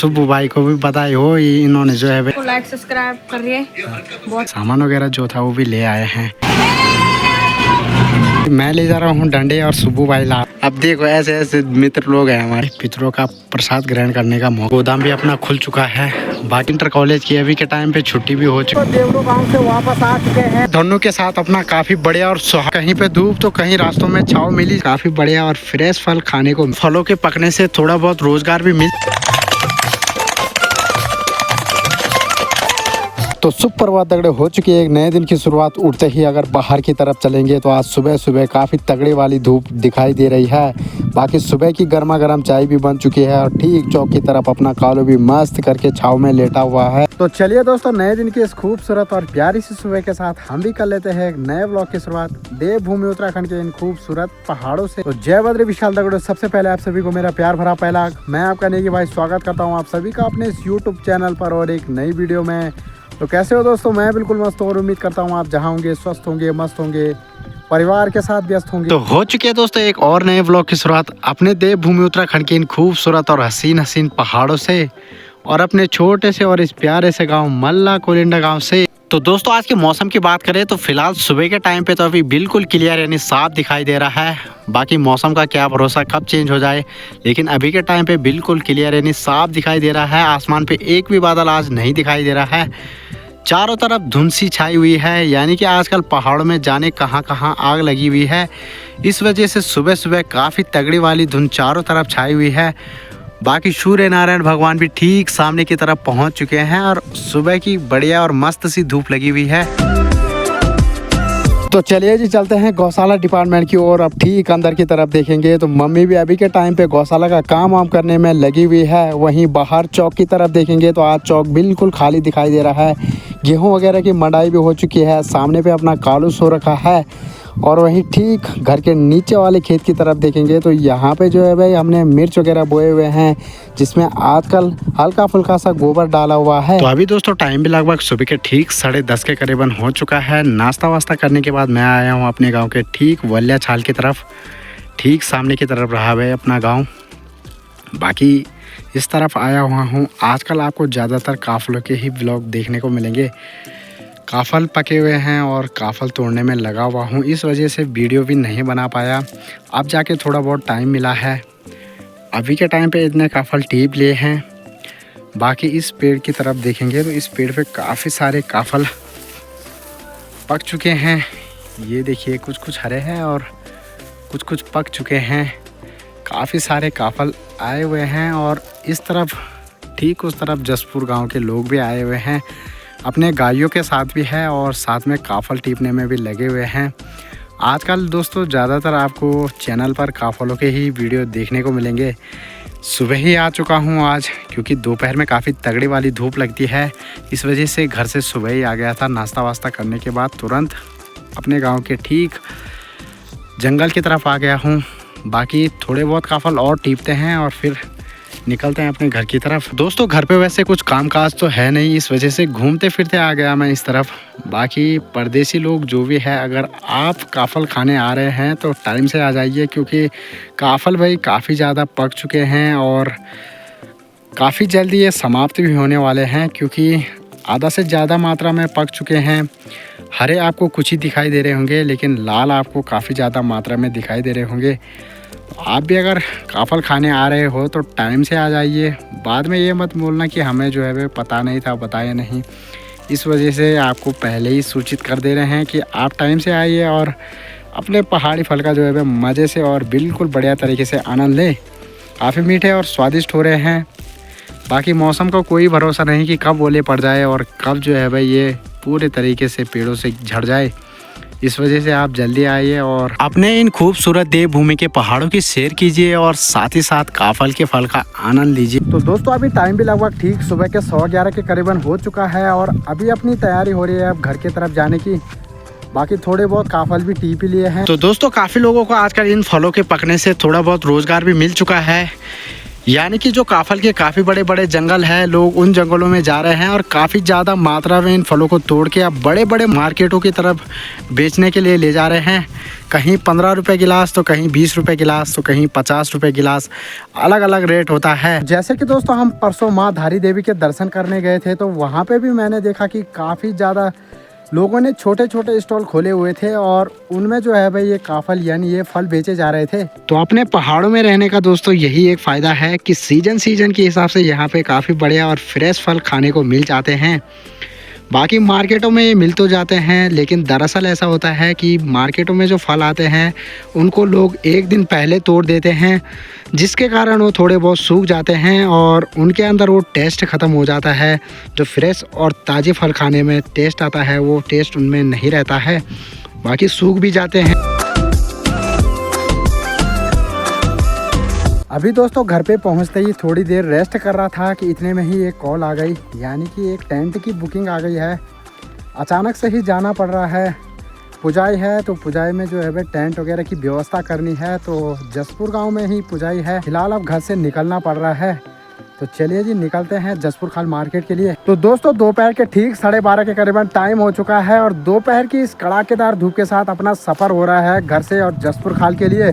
सुब्बू भाई को भी बधाई हो, इन्होंने जो है लाइक सब्सक्राइब कर रही है। बहुत सामान वगैरह जो था वो भी ले आए हैं। मैं ले जा रहा हूँ डंडे और सुब्बू भाई ला। अब देखो ऐसे ऐसे मित्र लोग हैं हमारे, पितरों का प्रसाद ग्रहण करने का मौका। गोदाम भी अपना खुल चुका है। बाकी इंटर कॉलेज की अभी के टाइम पे छुट्टी भी हो चुकी है। देवरू गांव से वापस आ चुके हैं दोनों के साथ अपना काफी बढ़िया और कहीं पे धूप तो कहीं रास्तों में छाव मिली। काफी बढ़िया और फ्रेश फल खाने को, फलों के पकने से थोड़ा बहुत रोजगार भी मिल। तो सुप्रभात तगड़े हो चुकी है। एक नए दिन की शुरुआत उठते ही अगर बाहर की तरफ चलेंगे तो आज सुबह सुबह काफ़ी तगड़ी वाली धूप दिखाई दे रही है। बाकी सुबह की गर्मा गर्म चाय भी बन चुकी है और ठीक चौक की तरफ अपना कालू भी मस्त करके छाव में लेटा हुआ है। तो चलिए दोस्तों, नए दिन की इस खूबसूरत और प्यारी सी सुबह के साथ हम भी कर लेते हैं एक नए ब्लॉग की शुरुआत देवभूमि उत्तराखंड के इन खूबसूरत पहाड़ों से। तो जय बद्री विशाल दगड़ो। सबसे पहले आप सभी को मेरा प्यार भरा पहला मैं आपका नेगी भाई स्वागत करता हूँ आप सभी का अपने इस यूट्यूब चैनल पर और एक नई वीडियो में। तो कैसे हो दोस्तों? मैं बिल्कुल मस्त हूँ और उम्मीद करता हूँ आप जहाँ होंगे स्वस्थ होंगे, मस्त होंगे, परिवार के साथ व्यस्त होंगे। तो हो चुकी है दोस्तों एक और नए व्लॉग की शुरुआत अपने देवभूमि उत्तराखंड के इन खूबसूरत और हसीन हसीन पहाड़ों से और अपने छोटे से और इस प्यारे से गांव मल्ला कोलिंडा गांव से। तो दोस्तों आज के मौसम की बात करें तो फिलहाल सुबह के टाइम पे तो अभी बिल्कुल क्लियर यानी साफ दिखाई दे रहा है। बाकी मौसम का क्या भरोसा कब चेंज हो जाए, लेकिन अभी के टाइम पे बिल्कुल क्लियर यानी साफ दिखाई दे रहा है। आसमान पे एक भी बादल आज नहीं दिखाई दे रहा है। चारों तरफ धुंध सी छाई हुई है, यानी कि आजकल पहाड़ों में जाने कहां कहां आग लगी हुई है। इस वजह से सुबह सुबह काफ़ी तगड़ी वाली धुंध चारों तरफ छाई हुई है। बाकी सूर्य नारायण भगवान भी ठीक सामने की तरफ पहुंच चुके हैं और सुबह की बढ़िया और मस्त सी धूप लगी हुई है। तो चलिए जी चलते हैं गौशाला डिपार्टमेंट की ओर। अब ठीक अंदर की तरफ देखेंगे तो मम्मी भी अभी के टाइम पे गौशाला का काम वाम करने में लगी हुई है। वहीं बाहर चौक की तरफ देखेंगे तो आज चौक बिल्कुल खाली दिखाई दे रहा है। गेहूं वगैरह की मड़ाई भी हो चुकी है। सामने पे अपना कालू सो रखा है। और वहीं ठीक घर के नीचे वाले खेत की तरफ देखेंगे तो यहाँ पे जो है भाई हमने मिर्च वगैरह बोए हुए हैं, जिसमें आजकल हल्का फुल्का सा गोबर डाला हुआ है। तो अभी दोस्तों टाइम भी लगभग सुबह के ठीक 10:30 के करीबन हो चुका है। नाश्ता वास्ता करने के बाद मैं आया हूँ अपने गाँव के ठीक वल्या छाल की तरफ। ठीक सामने की तरफ रहा है अपना गाँव। बाकी इस तरफ आया हुआ हूँ। आजकल आपको ज़्यादातर काफलों के ही ब्लॉग देखने को मिलेंगे। काफल पके हुए हैं और काफल तोड़ने में लगा हुआ हूँ, इस वजह से वीडियो भी नहीं बना पाया। अब जाके थोड़ा बहुत टाइम मिला है। अभी के टाइम पे इतने काफल टीप लिए हैं। बाकी इस पेड़ की तरफ देखेंगे तो इस पेड़ पे काफ़ी सारे काफल पक चुके हैं। ये देखिए कुछ कुछ हरे हैं और कुछ कुछ पक चुके हैं। काफ़ी सारे काफल आए हुए हैं और इस तरफ ठीक उस तरफ जसपुर गांव के लोग भी आए हुए हैं। अपने गायों के साथ भी है और साथ में काफल टीपने में भी लगे हुए हैं। आजकल दोस्तों ज़्यादातर आपको चैनल पर काफलों के ही वीडियो देखने को मिलेंगे। सुबह ही आ चुका हूँ आज, क्योंकि दोपहर में काफ़ी तगड़ी वाली धूप लगती है। इस वजह से घर से सुबह ही आ गया था। नाश्ता वास्ता करने के बाद तुरंत अपने गाँव के ठीक जंगल की तरफ आ गया हूँ। बाकी थोड़े बहुत काफल और टीपते हैं और फिर निकलते हैं अपने घर की तरफ। दोस्तों घर पे वैसे कुछ कामकाज तो है नहीं, इस वजह से घूमते फिरते आ गया मैं इस तरफ। बाकी परदेसी लोग जो भी है, अगर आप काफल खाने आ रहे हैं तो टाइम से आ जाइए, क्योंकि काफल भाई काफ़ी ज़्यादा पक चुके हैं और काफ़ी जल्दी ये समाप्त भी होने वाले हैं, क्योंकि आधा से ज़्यादा मात्रा में पक चुके हैं। हरे आपको कुछ ही दिखाई दे रहे होंगे, लेकिन लाल आपको काफ़ी ज़्यादा मात्रा में दिखाई दे रहे होंगे। आप भी अगर काफल खाने आ रहे हो तो टाइम से आ जाइए। बाद में ये मत बोलना कि हमें जो है पता नहीं था, बताया नहीं। इस वजह से आपको पहले ही सूचित कर दे रहे हैं कि आप टाइम से आइए और अपने पहाड़ी फल का जो है मज़े से और बिल्कुल बढ़िया तरीके से आनंद लें। काफ़ी मीठे और स्वादिष्ट हो रहे हैं। बाकी मौसम का कोई भरोसा नहीं कि कब ओले पड़ जाए और कब जो है भाई ये पूरे तरीके से पेड़ों से झड़ जाए। इस वजह से आप जल्दी आइए और अपने इन खूबसूरत देवभूमि के पहाड़ों की सैर कीजिए और साथ ही साथ काफल के फल का आनंद लीजिए। तो दोस्तों अभी टाइम भी लगभग ठीक सुबह के 11:15 के करीबन हो चुका है और अभी अपनी तैयारी हो रही है अब घर की तरफ जाने की। बाकी थोड़े बहुत काफल भी टीप लिए हैं। तो दोस्तों काफ़ी लोगों को आजकल इन फलों के पकने से थोड़ा बहुत रोजगार भी मिल चुका है। यानी कि जो काफल के काफ़ी बड़े बड़े जंगल है, लोग उन जंगलों में जा रहे हैं और काफ़ी ज़्यादा मात्रा में इन फलों को तोड़ के अब बड़े बड़े मार्केटों की तरफ बेचने के लिए ले जा रहे हैं। कहीं 15 रुपये गिलास, तो कहीं 20 रुपये गिलास, तो कहीं 50 रुपये गिलास, अलग अलग रेट होता है। जैसे कि दोस्तों हम परसों माँ धारी देवी के दर्शन करने गए थे, तो वहाँ पे भी मैंने देखा कि काफ़ी ज़्यादा लोगों ने छोटे छोटे स्टॉल खोले हुए थे और उनमें जो है भाई ये काफल यानी ये फल बेचे जा रहे थे। तो अपने पहाड़ों में रहने का दोस्तों यही एक फ़ायदा है कि सीजन के हिसाब से यहाँ पे काफ़ी बढ़िया और फ्रेश फल खाने को मिल जाते हैं। बाकी मार्केटों में ये मिल तो जाते हैं, लेकिन दरअसल ऐसा होता है कि मार्केटों में जो फल आते हैं उनको लोग एक दिन पहले तोड़ देते हैं, जिसके कारण वो थोड़े बहुत सूख जाते हैं और उनके अंदर वो टेस्ट ख़त्म हो जाता है। जो फ्रेश और ताज़े फल खाने में टेस्ट आता है वो टेस्ट उनमें नहीं रहता है, बाकी सूख भी जाते हैं। अभी दोस्तों घर पे पहुंचते ही थोड़ी देर रेस्ट कर रहा था कि इतने में ही एक कॉल आ गई, यानी कि एक टेंट की बुकिंग आ गई है। अचानक से ही जाना पड़ रहा है, पुजाई है तो पुजाई में जो है भाई टेंट वगैरह की व्यवस्था करनी है। तो जसपुर गांव में ही पुजाई है। फिलहाल अब घर से निकलना पड़ रहा है, तो चलिए जी निकलते हैं जसपुर खाल मार्केट के लिए। तो दोस्तों दोपहर के ठीक 12:30 के करीबन टाइम हो चुका है और दोपहर की इस कड़ाकेदार धूप के साथ अपना सफ़र हो रहा है घर से और जसपुर खाल के लिए।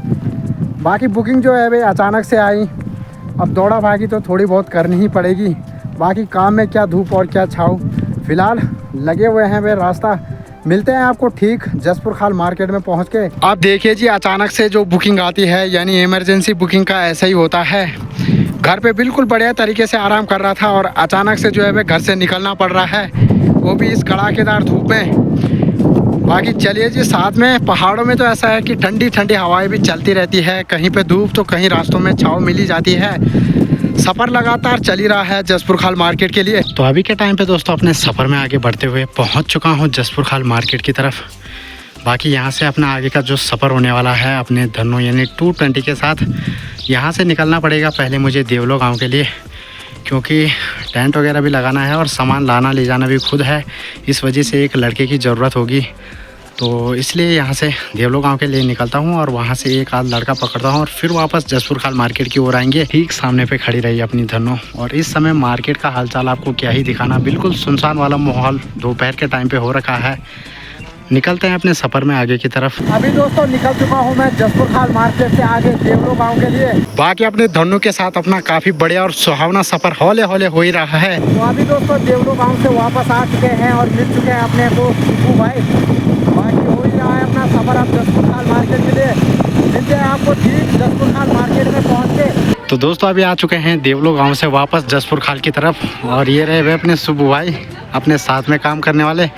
बाकी बुकिंग जो है भाई अचानक से आई, अब दौड़ा भागी तो थोड़ी बहुत करनी ही पड़ेगी। बाकी काम में क्या धूप और क्या छाव, फिलहाल लगे हुए हैं वे। रास्ता मिलते हैं आपको ठीक जसपुर खाल मार्केट में पहुंच के। आप देखिए जी अचानक से जो बुकिंग आती है यानी इमरजेंसी बुकिंग का ऐसा ही होता है। घर पे बिल्कुल बढ़िया तरीके से आराम कर रहा था और अचानक से जो है भाई घर से निकलना पड़ रहा है, वो भी इस कड़ाकेदार धूप में। बाकी चलिए जी, साथ में पहाड़ों में तो ऐसा है कि ठंडी ठंडी हवाएं भी चलती रहती है, कहीं पे धूप तो कहीं रास्तों में छाँव मिल ही जाती है। सफ़र लगातार चल ही रहा है जसपुर खाल मार्केट के लिए। तो अभी के टाइम पे दोस्तों अपने सफ़र में आगे बढ़ते हुए पहुंच चुका हूं जसपुर खाल मार्केट की तरफ। बाकी यहां से अपना आगे का जो सफ़र होने वाला है अपने धन्नो यानी 220 के साथ, यहां से निकलना पड़ेगा पहले मुझे देवलो गाँव के लिए, क्योंकि टेंट वगैरह भी लगाना है और सामान लाना ले जाना भी खुद है। इस वजह से एक लड़के की ज़रूरत होगी, तो इसलिए यहाँ से देवलो गांव के लिए निकलता हूँ और वहाँ से एक आध लड़का पकड़ता हूँ और फिर वापस जसपुर खाल मार्केट की ओर आएंगे। ठीक सामने पे खड़ी रही अपनी धनो। और इस समय मार्केट का हालचाल आपको क्या ही दिखाना, बिल्कुल सुनसान वाला माहौल दोपहर के टाइम पे हो रखा है। निकलते हैं अपने सफ़र में आगे की तरफ। अभी दोस्तों निकल चुका हूँ मैं जसपुर खाल मार्केट से आगे देवलो गाँव के लिए। बाकी अपने धनु के साथ अपना काफ़ी बढ़िया और सुहावना सफ़र हौले हौले हो ही रहा है। तो अभी दोस्तों देवलो गाँव से वापस आ चुके हैं और मिल चुके हैं अपने को सुप्पू भाई। बाकी हो ही रहा है अपना सफ़र अब जसपुर खाल मार्केट के लिए। मिलते हैं आपको ठीक जसपुर खाल मार्केट में पहुँच के। तो दोस्तों अभी आ चुके हैं देवलो गाँव से वापस जसपुर खाल की तरफ और ये रहे वे अपने सुब्बू भाई, अपने साथ में काम करने वाले।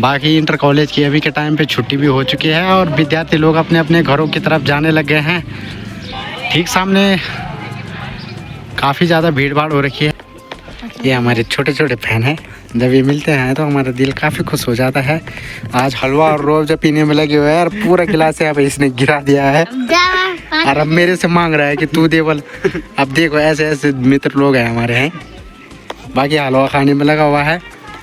बाकी इंटर कॉलेज की अभी के टाइम पे छुट्टी भी हो चुकी है और विद्यार्थी लोग अपने अपने घरों की तरफ जाने लग गए हैं। ठीक सामने काफ़ी ज़्यादा भीड़ भाड़ हो रखी है। ये हमारे छोटे छोटे फैन हैं, जब ये मिलते हैं तो हमारा दिल काफ़ी खुश हो जाता है। आज हलवा और रोज़ पीने में लगे हुए हैं और पूरा गिलास यहाँ पे इसने गिरा दिया है और अब मेरे से मांग रहा है कि तू दे बोल। अब देखो ऐसे ऐसे मित्र लोग हैं हमारे हैं। बाकी हलवा खाने में लगा हुआ है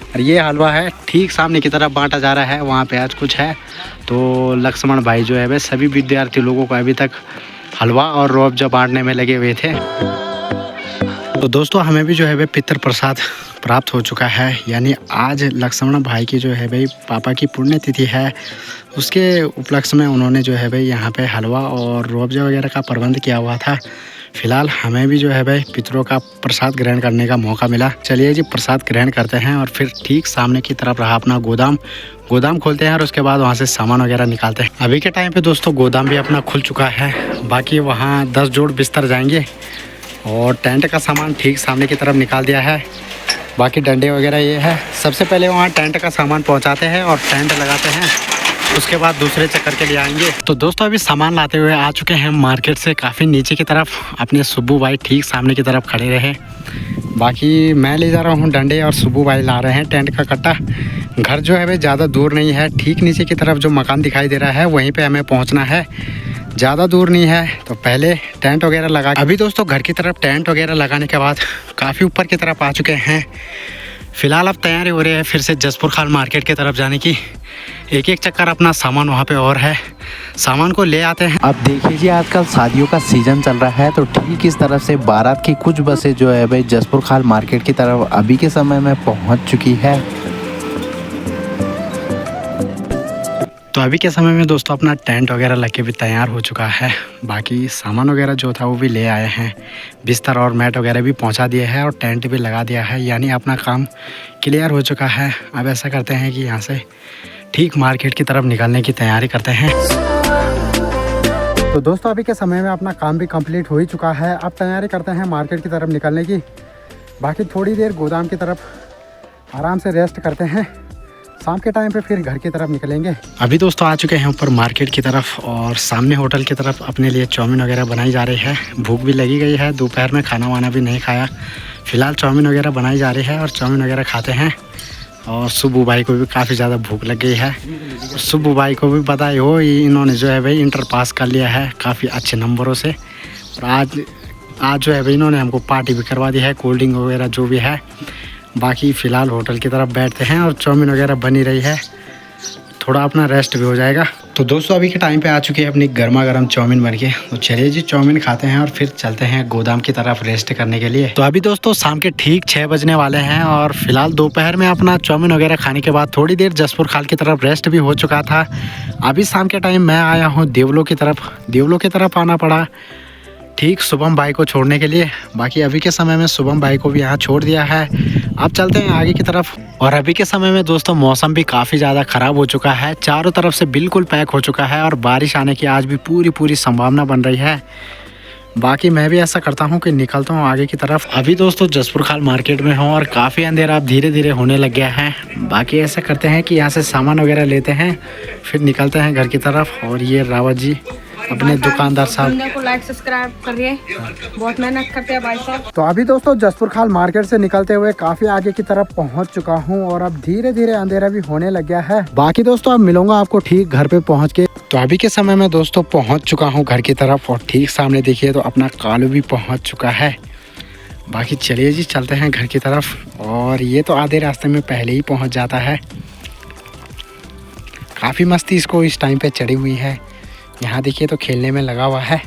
और ये हलवा है ठीक सामने की तरफ बांटा जा रहा है, वहाँ पे आज कुछ है। तो लक्ष्मण भाई जो है वे सभी विद्यार्थी लोगों को अभी तक हलवा और रुअफ़ज़ा बांटने में लगे हुए थे। तो दोस्तों हमें भी जो है वे पितृ प्रसाद प्राप्त हो चुका है, यानी आज लक्ष्मण भाई की जो है भाई पापा की पुण्यतिथि है, उसके उपलक्ष्य में उन्होंने जो है भाई यहाँ पे हलवा और रुअफ़ज़ा वगैरह का प्रबंध किया हुआ था। फिलहाल हमें भी जो है भाई पितरों का प्रसाद ग्रहण करने का मौका मिला। चलिए जी प्रसाद ग्रहण करते हैं और फिर ठीक सामने की तरफ रहा अपना गोदाम खोलते हैं और उसके बाद वहाँ से सामान वगैरह निकालते हैं। अभी के टाइम पे दोस्तों गोदाम भी अपना खुल चुका है। बाकी वहाँ 10 जोड़ बिस्तर जाएंगे और टेंट का सामान ठीक सामने की तरफ निकाल दिया है। बाकी डंडे वगैरह ये है। सबसे पहले वहाँ टेंट का सामान पहुँचाते हैं और टेंट लगाते हैं, उसके बाद दूसरे चक्कर के लिए आएंगे। तो दोस्तों अभी सामान लाते हुए आ चुके हैं मार्केट से काफ़ी नीचे की तरफ। अपने सुब्बू भाई ठीक सामने की तरफ खड़े रहे। बाकी मैं ले जा रहा हूँ डंडे और सुब्बू भाई ला रहे हैं टेंट का कट्टा। घर जो है भाई ज़्यादा दूर नहीं है, ठीक नीचे की तरफ जो मकान दिखाई दे रहा है वहीं पे हमें पहुँचना है, ज़्यादा दूर नहीं है। तो पहले टेंट वगैरह लगा, अभी दोस्तों घर की तरफ टेंट वगैरह लगाने के बाद काफ़ी ऊपर की तरफ आ चुके हैं। फ़िलहाल अब तैयारी हो रही है फिर से जसपुर खाल मार्केट की तरफ जाने की। एक एक चक्कर अपना सामान वहाँ पे और है, सामान को ले आते हैं। अब देखिए जी, आजकल शादियों का सीज़न चल रहा है, तो ठीक इस तरफ से बारात की कुछ बसें जो है भाई जसपुर खाल मार्केट की तरफ अभी के समय में पहुँच चुकी है। तो अभी के समय में दोस्तों अपना टेंट वगैरह लग के भी तैयार हो चुका है। बाकी सामान वगैरह जो था वो भी ले आए हैं, बिस्तर और मैट वगैरह भी पहुंचा दिए हैं और टेंट भी लगा दिया है, यानी अपना काम क्लियर हो चुका है। अब ऐसा करते हैं कि यहाँ से ठीक मार्केट की तरफ निकलने की तैयारी करते हैं। तो दोस्तों अभी के समय में अपना काम भी कंप्लीट हो ही चुका है। अब तैयारी करते हैं मार्केट की तरफ निकलने की। बाकी थोड़ी देर गोदाम की तरफ आराम से रेस्ट करते हैं, शाम के टाइम पे फिर घर की तरफ निकलेंगे। अभी दोस्तों आ चुके हैं ऊपर मार्केट की तरफ और सामने होटल की तरफ अपने लिए चाउमीन वगैरह बनाई जा रही है। भूख भी लगी गई है, दोपहर में खाना वाना भी नहीं खाया, फिलहाल चाउमीन वगैरह बनाई जा रही है और चाउमीन वगैरह खाते हैं। और सुब्बू भाई को भी काफ़ी ज़्यादा भूख लग गई है। सुब्बू भाई को भी पता ही हो, इन्होंने जो है भाई इंटर पास कर लिया है काफ़ी अच्छे नंबरों से, और आज जो है भाई इन्होंने हमको पार्टी भी करवा दी है, कोल्ड ड्रिंक वगैरह जो भी है। बाकी फ़िलहाल होटल की तरफ बैठते हैं और चाउमीन वगैरह बनी रही है, थोड़ा अपना रेस्ट भी हो जाएगा। तो दोस्तों अभी के टाइम पे आ चुकी है अपनी गर्मा गर्म चाउमीन बन के, तो चलिए जी चाउमीन खाते हैं और फिर चलते हैं गोदाम की तरफ रेस्ट करने के लिए। तो अभी दोस्तों शाम के ठीक 6 बजने वाले हैं और फिलहाल दोपहर में अपना चाउमीन वगैरह खाने के बाद थोड़ी देर जसपुर खाल की तरफ रेस्ट भी हो चुका था। अभी शाम के टाइम मैं आया हूँ देवलों की तरफ आना पड़ा ठीक शुभम भाई को छोड़ने के लिए। बाकी अभी के समय में शुभम भाई को भी यहाँ छोड़ दिया है। अब चलते हैं आगे की तरफ। और अभी के समय में दोस्तों मौसम भी काफ़ी ज़्यादा ख़राब हो चुका है, चारों तरफ से बिल्कुल पैक हो चुका है और बारिश आने की आज भी पूरी संभावना बन रही है। बाकी मैं भी ऐसा करता हूँ कि निकलता हूँ आगे की तरफ। अभी दोस्तों जसपुर खाल मार्केट में हूँ और काफ़ी अंधेरा अब धीरे धीरे होने लग गया है। बाकी ऐसा करते हैं कि यहाँ से सामान वगैरह लेते हैं, फिर निकलते हैं घर की तरफ। और ये रावत जी अपने दुकानदार साहब को लाइक सब्सक्राइब करिए, बहुत मेहनत करते हैं भाई साहब। तो अभी दोस्तों जसपुर खाल मार्केट से निकलते हुए काफी आगे की तरफ पहुंच चुका हूं और अब धीरे धीरे अंधेरा भी होने लग गया है। बाकी दोस्तों अब मिलूंगा आपको ठीक घर पे पहुंच के। तो अभी के समय में दोस्तों पहुंच चुका हूं घर की तरफ और ठीक सामने देखिए तो अपना कालू भी पहुंच चुका है। बाकी चलिए जी चलते हैं घर की तरफ। और ये तो आधे रास्ते में पहले ही पहुँच जाता है। काफ़ी मस्ती इसको इस टाइम पे चढ़ी हुई है, यहाँ देखिए तो खेलने में लगा हुआ है।